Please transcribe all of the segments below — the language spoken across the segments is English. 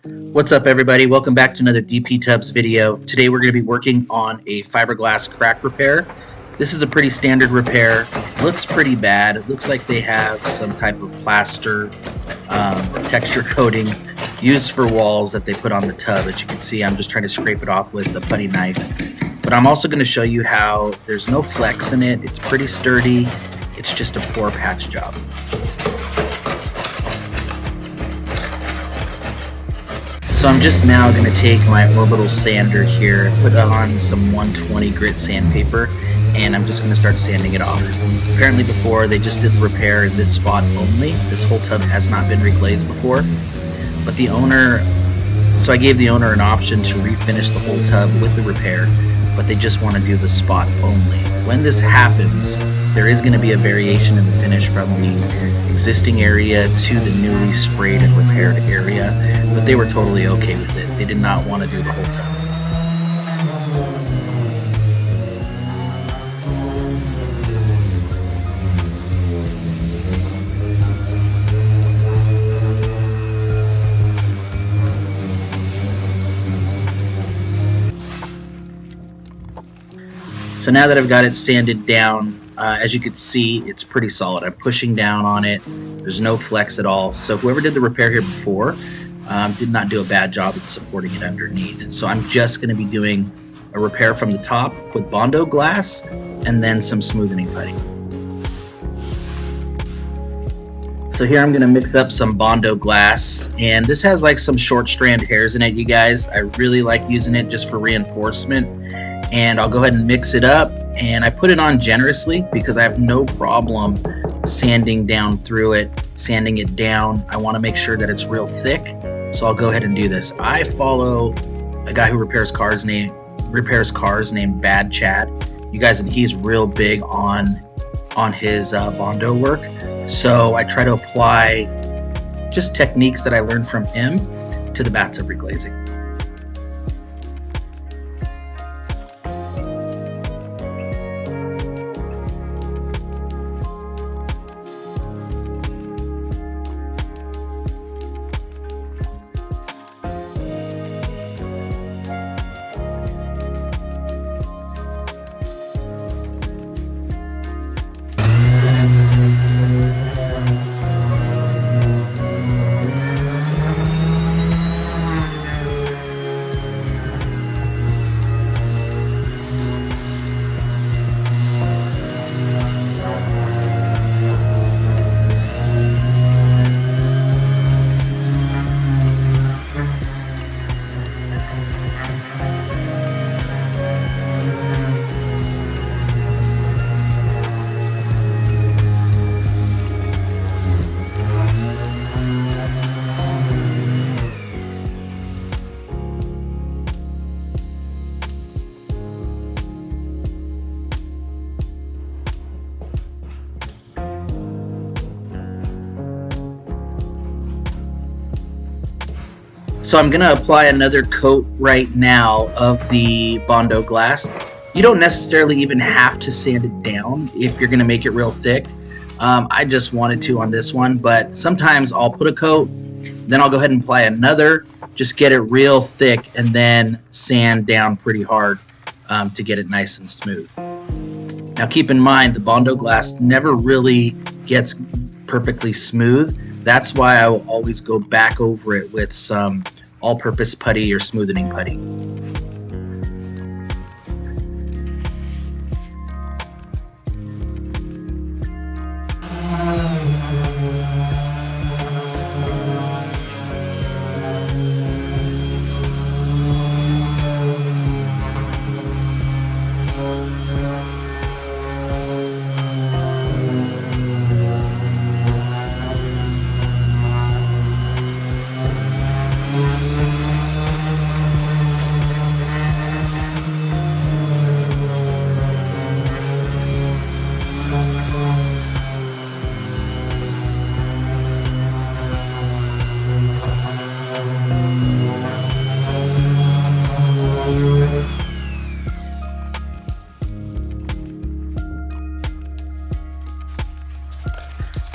What's up, everybody? Welcome back to another DP Tubs video. Today we're going to be working on a fiberglass crack repair. This is a pretty standard repair. It looks pretty bad. It looks like they have some type of plaster or texture coating used for walls that they put on the tub. As you can see, I'm just trying to scrape it off with a putty knife. But I'm also going to show you how there's no flex in it. It's pretty sturdy. It's just a poor patch job. So I'm just now going to take my orbital sander here, put on some 120 grit sandpaper, and I'm just going to start sanding it off. Apparently before they just did the repair in this spot only. This whole tub has not been reglazed before. But the owner, so I gave the owner an option to refinish the whole tub with the repair, but they just want to do the spot only. When this happens, there is going to be a variation in the finish from the existing area to the newly sprayed and repaired area, but they were totally okay with it. They did not want to do the whole tub. So now that I've got it sanded down, as you can see, it's pretty solid. I'm pushing down on it. There's no flex at all. So whoever did the repair here before did not do a bad job at supporting it underneath. So I'm just going to be doing a repair from the top with bondo glass and then some smoothing putty. So here I'm going to mix up some bondo glass, and this has like some short strand hairs in it, you guys. I really like using it just for reinforcement. And I'll go ahead and mix it up, and I put it on generously because I have no problem sanding down through it, sanding it down. I want to make sure that it's real thick, so I'll go ahead and do this. I follow a guy who repairs cars named Bad Chad. You guys, and he's real big on his bondo work, so I try to apply just techniques that I learned from him to the bathtub reglazing. So I'm going to apply another coat right now of the bondo glass. You don't necessarily even have to sand it down if you're going to make it real thick. I just wanted to on this one, but sometimes I'll put a coat, then I'll go ahead and apply another, just get it real thick, and then sand down pretty hard to get it nice and smooth. Now keep in mind, the bondo glass never really gets perfectly smooth. That's why I will always go back over it with some all-purpose putty or smoothing putty.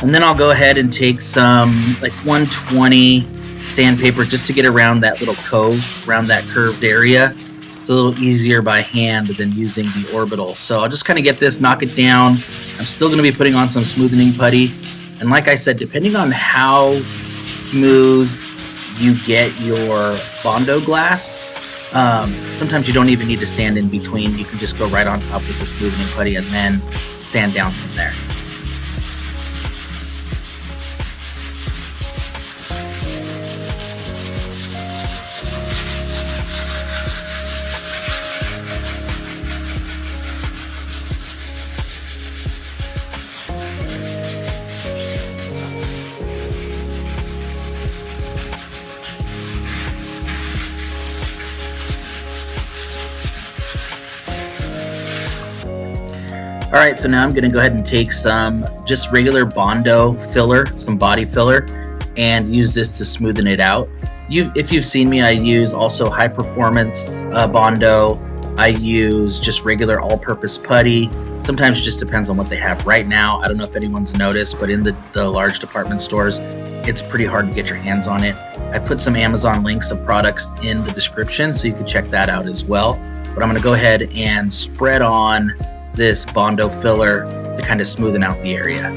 And then I'll go ahead and take some like 120 sandpaper just to get around that little cove, around that curved area. It's a little easier by hand than using the orbital. So I'll just kind of get this, knock it down. I'm still going to be putting on some smoothing putty. And like I said, depending on how smooth you get your bondo glass, sometimes you don't even need to stand in between. You can just go right on top with the smoothing putty and then sand down from there. All right, so now I'm going to go ahead and take some just regular bondo filler, some body filler, and use this to smoothen it out. If you've seen me, I use also high performance bondo. I use just regular all-purpose putty. Sometimes it just depends on what they have. Right now, I don't know if anyone's noticed, but in the large department stores, it's pretty hard to get your hands on it. I put some Amazon links of products in the description, so you can check that out as well. But I'm going to go ahead and spread on this bondo filler to kind of smoothen out the area.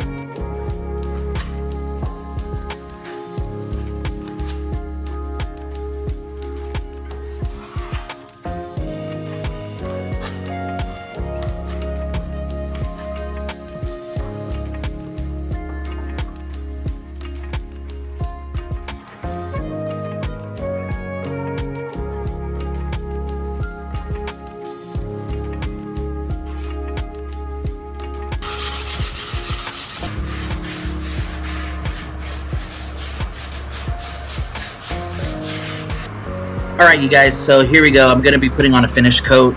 All right, you guys, so here we go. I'm going to be putting on a finish coat.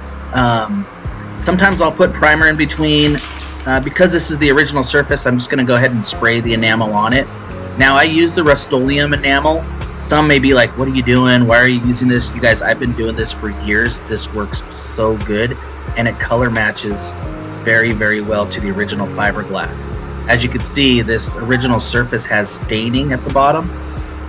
Sometimes I'll put primer in between. Because this is the original surface, I'm just going to go ahead and spray the enamel on it. Now, I use the Rust-Oleum enamel. Some may be like, what are you doing? Why are you using this? You guys, I've been doing this for years. This works so good, and it color matches very, very well to the original fiberglass. As you can see, this original surface has staining at the bottom.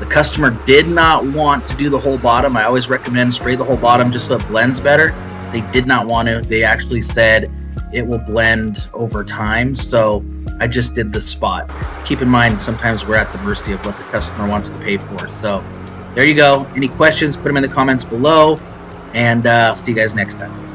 The customer did not want to do the whole bottom. I always recommend spray the whole bottom just so it blends better. They did not want to. They actually said it will blend over time. So I just did the spot. Keep in mind, sometimes we're at the mercy of what the customer wants to pay for. So there you go. Any questions, put them in the comments below, and I'll see you guys next time.